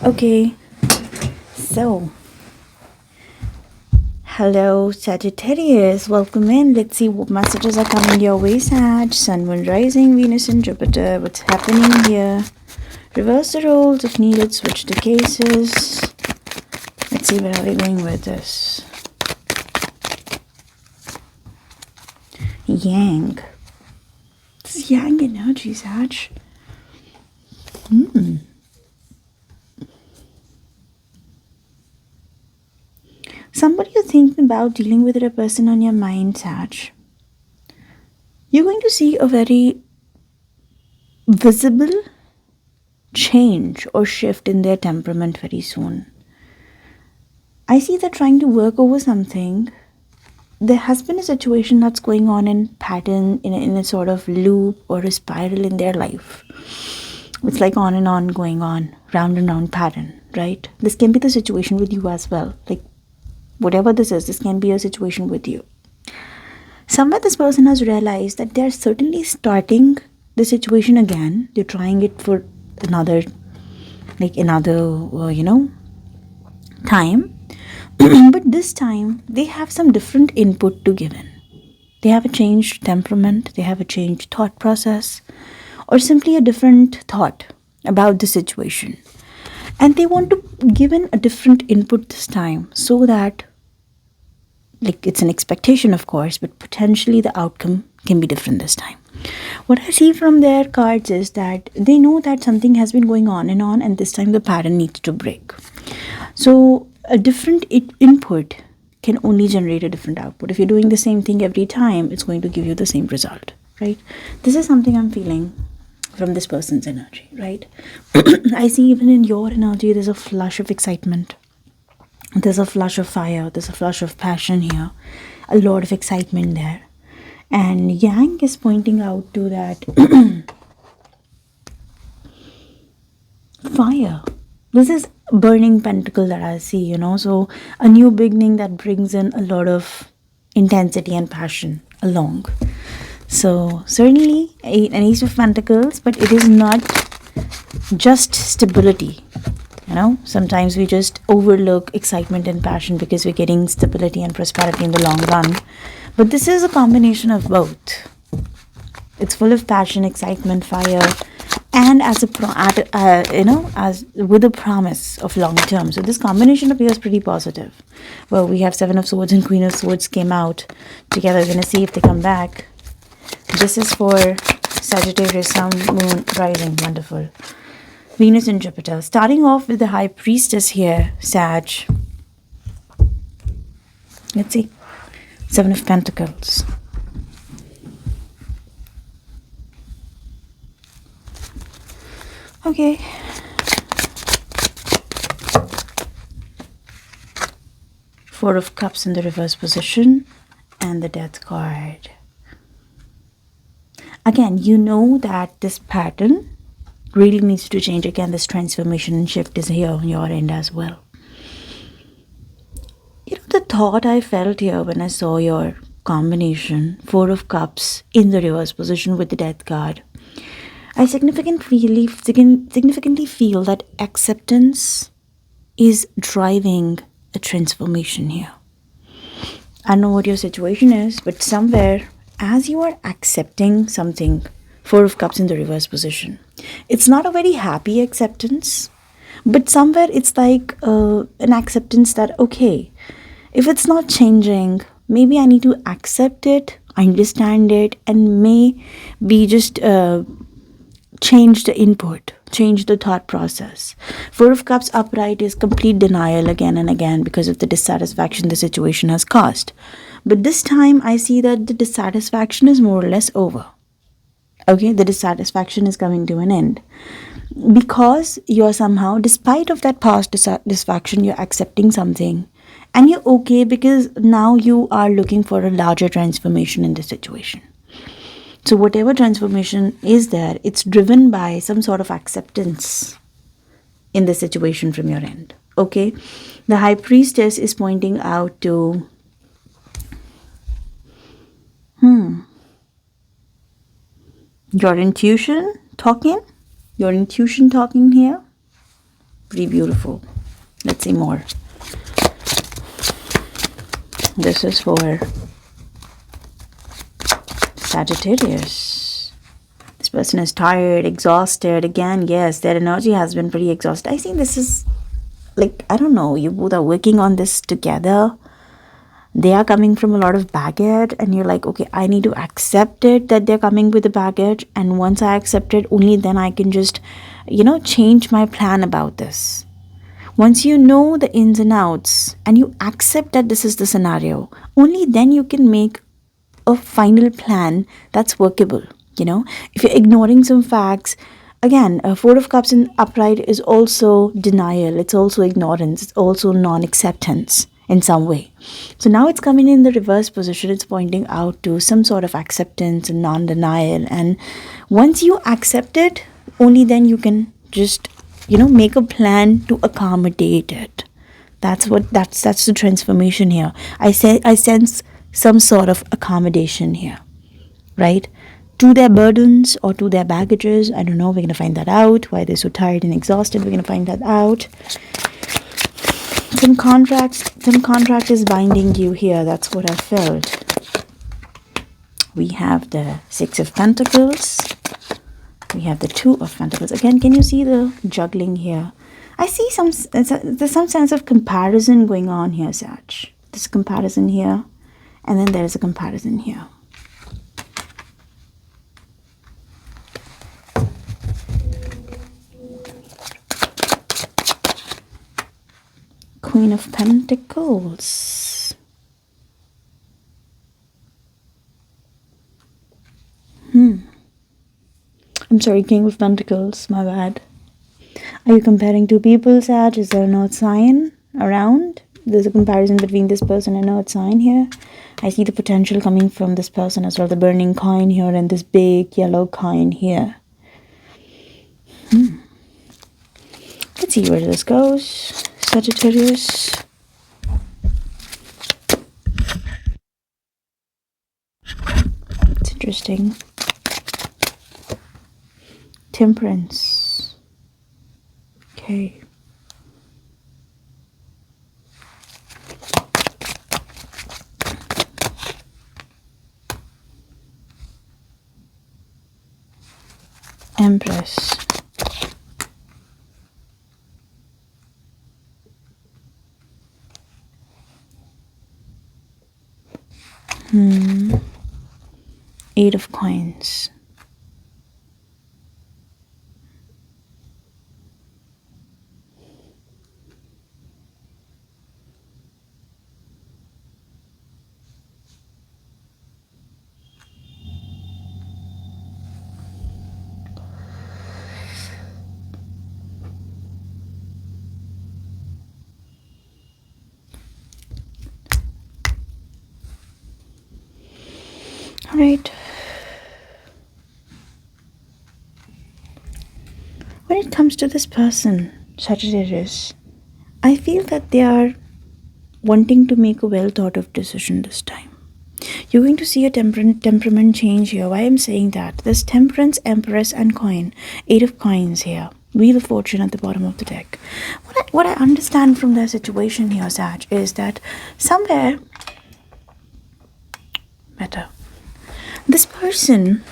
Okay, so hello Sagittarius, welcome in. Let's see what messages are coming your way, Sag. Sun, Moon, Rising, Venus, and Jupiter. What's happening here? Reverse the roles if needed, switch the cases. Let's see where are we going with this. Yang. This is Yang energy, Sag. Somebody you're thinking about dealing with, a person on your mind, Sag. You're going to see a very visible change or shift in their temperament very soon. I see they're trying to work over something. There has been a situation that's going on in pattern, in a sort of loop or a spiral in their life. It's like on and on going on, round and round pattern, right? This can be the situation with you as well. Like whatever this can be a situation with you. Somewhere this person has realized that they're certainly starting the situation again. They're trying it for another time. But this time they have some different input to give in. They have a changed temperament, they have a changed thought process, or simply a different thought about the situation. And they want to give in a different input this time so that, like, it's an expectation, of course, but potentially the outcome can be different this time. What I see from their cards is that they know that something has been going on, and this time the pattern needs to break. So a different input can only generate a different output. If you're doing the same thing every time, it's going to give you the same result, right? This is something I'm feeling from this person's energy, right? I see even in your energy, there's a flush of excitement. There's a flush of fire. There's a flush of passion here. A lot of excitement there. And Yang is pointing out to that fire. This is burning pentacle that I see, so a new beginning that brings in a lot of intensity and passion along. So certainly an Ace of Pentacles, but it is not just stability. Sometimes we just overlook excitement and passion because we're getting stability and prosperity in the long run. But this is a combination of both. It's full of passion, excitement, fire, and as with a promise of long term. So this combination appears pretty positive. Well, we have Seven of Swords and Queen of Swords came out together. We're gonna see if they come back. This is for Sagittarius, Sun, Moon, Rising. Wonderful. Venus and Jupiter. Starting off with the High Priestess here, Sag. Let's see. Seven of Pentacles. Okay. Four of Cups in the reverse position and the Death card. Again, you know that this pattern really needs to change. Again, this transformation and shift is here on your end as well. The thought I felt here when I saw your combination, Four of Cups in the reverse position with the Death card, I significantly feel that acceptance is driving a transformation here. I don't know what your situation is, but somewhere as you are accepting something, Four of Cups in the reverse position, it's not a very happy acceptance, but somewhere it's like an acceptance that, okay, if it's not changing, maybe I need to accept it, understand it, and maybe just change the input, change the thought process. Four of Cups upright is complete denial again and again because of the dissatisfaction the situation has caused. But this time I see that the dissatisfaction is more or less over. Okay, the dissatisfaction is coming to an end. Because you're somehow, despite of that past dissatisfaction, you're accepting something. And you're okay because now you are looking for a larger transformation in the situation. So whatever transformation is there, it's driven by some sort of acceptance in the situation from your end. Okay, the High Priestess is pointing out to your intuition talking here. pretty beautiful. Let's see more. This is for Sagittarius. This person is tired, exhausted. Again, yes, their energy has been pretty exhausted. I think this is like, I don't know, you both are working on this together. They are coming from a lot of baggage, and you're like, okay, I need to accept it that they're coming with the baggage. And once I accept it, only then I can just, change my plan about this. Once you know the ins and outs and you accept that this is the scenario, only then you can make a final plan that's workable. If you're ignoring some facts, again, a Four of Cups in upright is also denial. It's also ignorance. It's also non-acceptance in some way. So now it's coming in the reverse position. It's pointing out to some sort of acceptance and non-denial. And once you accept it, only then you can just, make a plan to accommodate it. That's the transformation here. I sense some sort of accommodation here, right? To their burdens or to their baggages. I don't know. We're going to find that out. Why they're so tired and exhausted. We're going to find that out. Some contract is binding you here. That's what I felt. We have the Six of Pentacles. We have the Two of Pentacles. Again, can you see the juggling here? I see there's some sense of comparison going on here, Sag. There's a comparison here. And then there's a comparison here. Queen of Pentacles. I'm sorry, King of Pentacles, my bad. Are you comparing two people, Sag? Is there an earth sign around? There's a comparison between this person and earth sign here. I see the potential coming from this person as well. The burning coin here and this big yellow coin here. Let's see where this goes. Sagittarius. It's interesting. Temperance. Okay. Empress. Eight of Coins. All right. When it comes to this person, Sagittarius, I feel that they are wanting to make a well thought of decision this time. You're going to see a temperament change here. Why I'm saying that? There's Temperance, Empress, and Coin. Eight of Coins here. Wheel of Fortune at the bottom of the deck. What I understand from their situation here, Sag, is that somewhere better. This person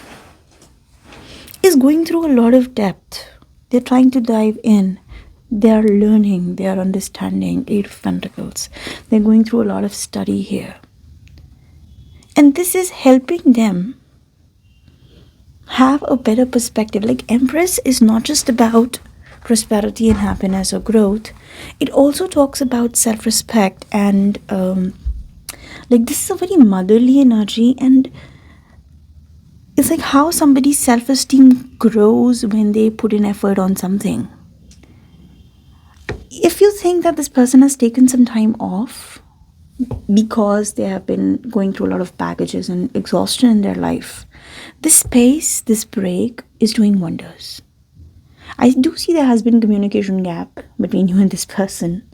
is going through a lot of depth. They're trying to dive in. They are learning. They are understanding. Eight of Pentacles. They're going through a lot of study here. And this is helping them have a better perspective. Like Empress is not just about prosperity and happiness or growth. It also talks about self-respect and like this is a very motherly energy, and it's like how somebody's self-esteem grows when they put in effort on something. If you think that this person has taken some time off because they have been going through a lot of baggages and exhaustion in their life, this space, this break is doing wonders. I do see there has been communication gap between you and this person,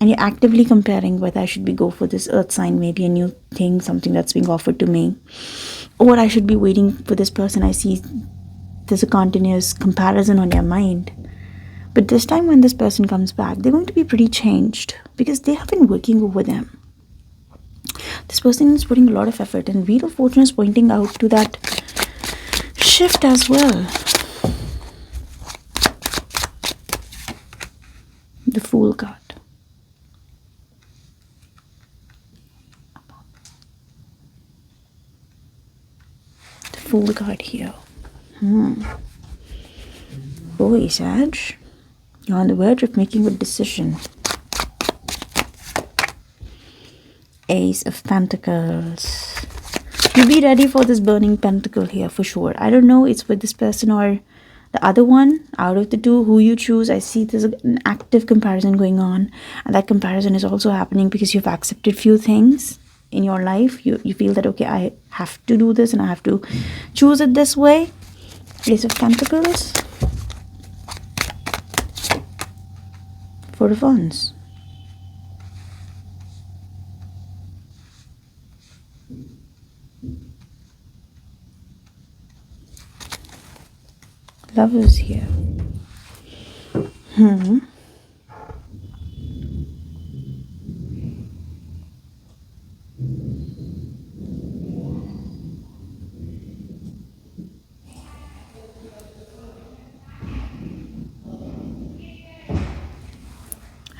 and you're actively comparing whether I should go for this earth sign, maybe a new thing, something that's being offered to me, or I should be waiting for this person. I see there's a continuous comparison on your mind. But this time when this person comes back, they're going to be pretty changed because they have been working over them. This person is putting a lot of effort, and Wheel of Fortune is pointing out to that shift as well. The Fool card. The Fool card here. Boy, Sag, you're on the verge of making a decision. Ace of Pentacles. You be ready for this burning pentacle here for sure. I don't know it's with this person or the other one. Out of the two, who you choose, I see there's an active comparison going on. And that comparison is also happening because you've accepted few things in your life. You feel that, okay, I have to do this and I have to choose it this way. Ace of Pentacles. Four of Wands. Lovers here.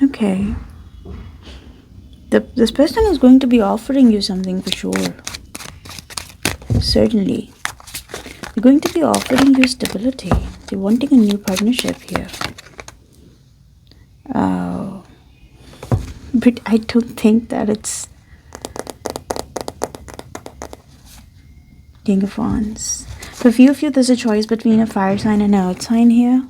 Okay. This person is going to be offering you something for sure. Certainly. They're going to be offering you stability. They're wanting a new partnership here. But I don't think that it's King of Wands. For a few of you, there's a choice between a fire sign and an earth sign here.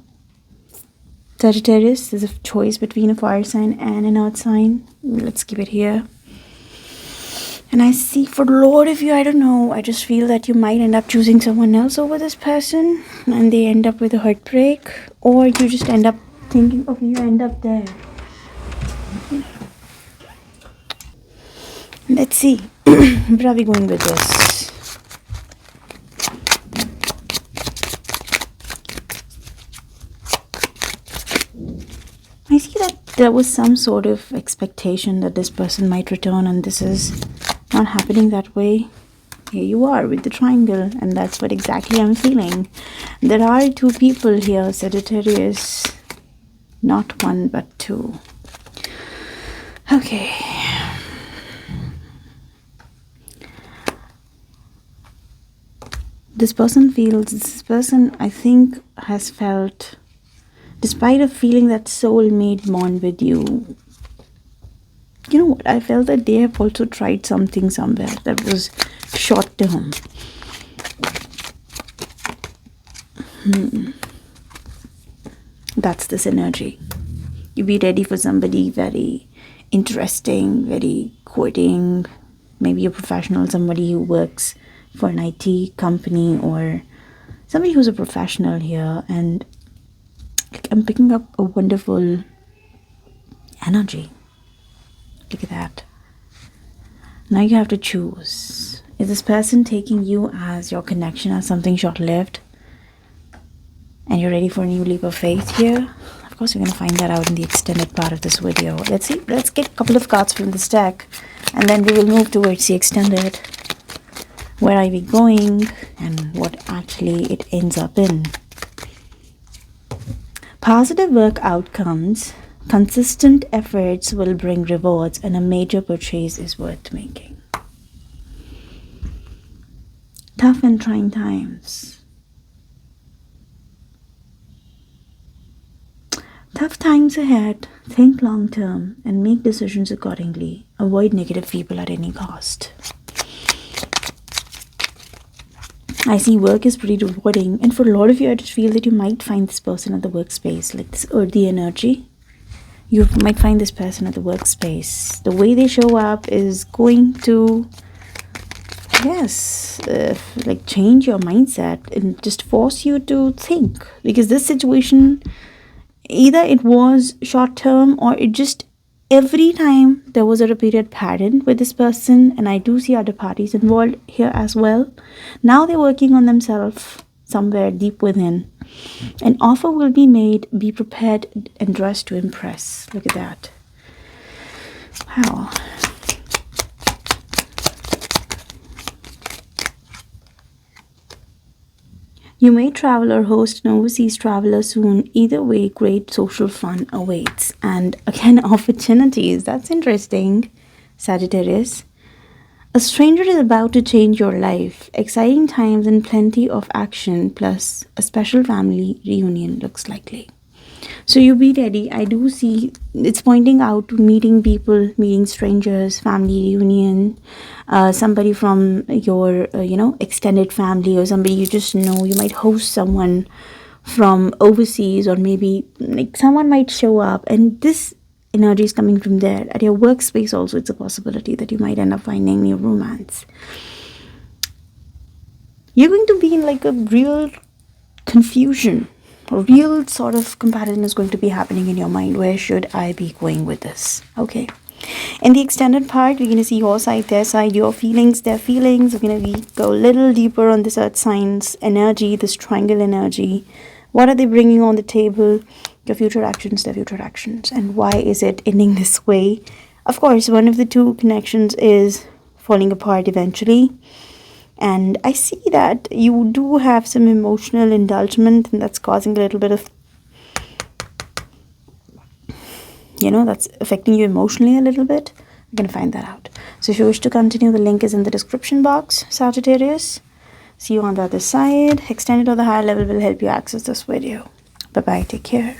Sagittarius, there's a choice between a fire sign and an earth sign. Let's keep it here. And I see for a lot of you, I don't know, I just feel that you might end up choosing someone else over this person and they end up with a heartbreak, or you just end up thinking, okay, you end up there. Let's see. Where are we going with this? I see that there was some sort of expectation that this person might return, and this is not happening that way. Here you are with the triangle, and that's what exactly I'm feeling. There are two people here, Sagittarius. Not one, but two. Okay. This person I think has felt, despite of feeling that soulmate bond with you, you know what, I felt that they have also tried something somewhere that was short term. That's this energy. You be ready for somebody very interesting, very courting, maybe a professional, somebody who works for an IT company or somebody who's a professional here, and I'm picking up a wonderful energy. Look at that. Now you have to choose. Is this person taking you as your connection as something short-lived? And you're ready for a new leap of faith here? Of course, you're going to find that out in the extended part of this video. Let's see. Let's get a couple of cards from this deck, and then we will move towards the extended. Where are we going and what actually it ends up in? Positive work outcomes, consistent efforts will bring rewards, and a major purchase is worth making. Tough and trying times. Tough times ahead. Think long term and make decisions accordingly. Avoid negative people at any cost. I see work is pretty rewarding, and for a lot of you, I just feel that you might find this person at the workspace, like this earthy energy. You might find this person at the workspace. The way they show up is going to, yes, like change your mindset and just force you to think. Because this situation, either it was short term or it just, every time there was a repeated pattern with this person, and I do see other parties involved here as well. Now they're working on themselves somewhere deep within, An offer will be made. Be prepared and dressed to impress. Look at that. Wow. You may travel or host an overseas traveler soon. Either way, great social fun awaits. And again, opportunities. That's interesting, Sagittarius. A stranger is about to change your life. Exciting times and plenty of action, plus a special family reunion looks likely. So you be ready. I do see it's pointing out to meeting people, meeting strangers, family reunion, somebody from your, extended family, or somebody you just know. You might host someone from overseas, or maybe like someone might show up, and this energy is coming from there. At your workspace also, it's a possibility that you might end up finding new romance. You're going to be in like a real confusion. A real sort of comparison is going to be happening in your mind. Where should I be going with this? Okay. In the extended part, we're going to see your side, their side, your feelings, their feelings. We're going to go a little deeper on this earth signs energy, this triangle energy. What are they bringing on the table? Your future actions, their future actions. And why is it ending this way? Of course, one of the two connections is falling apart eventually. And I see that you do have some emotional indulgence, and that's causing a little bit of, that's affecting you emotionally a little bit. We're going to find that out. So if you wish to continue, the link is in the description box, Sagittarius. See you on the other side. Extended or the higher level will help you access this video. Bye-bye. Take care.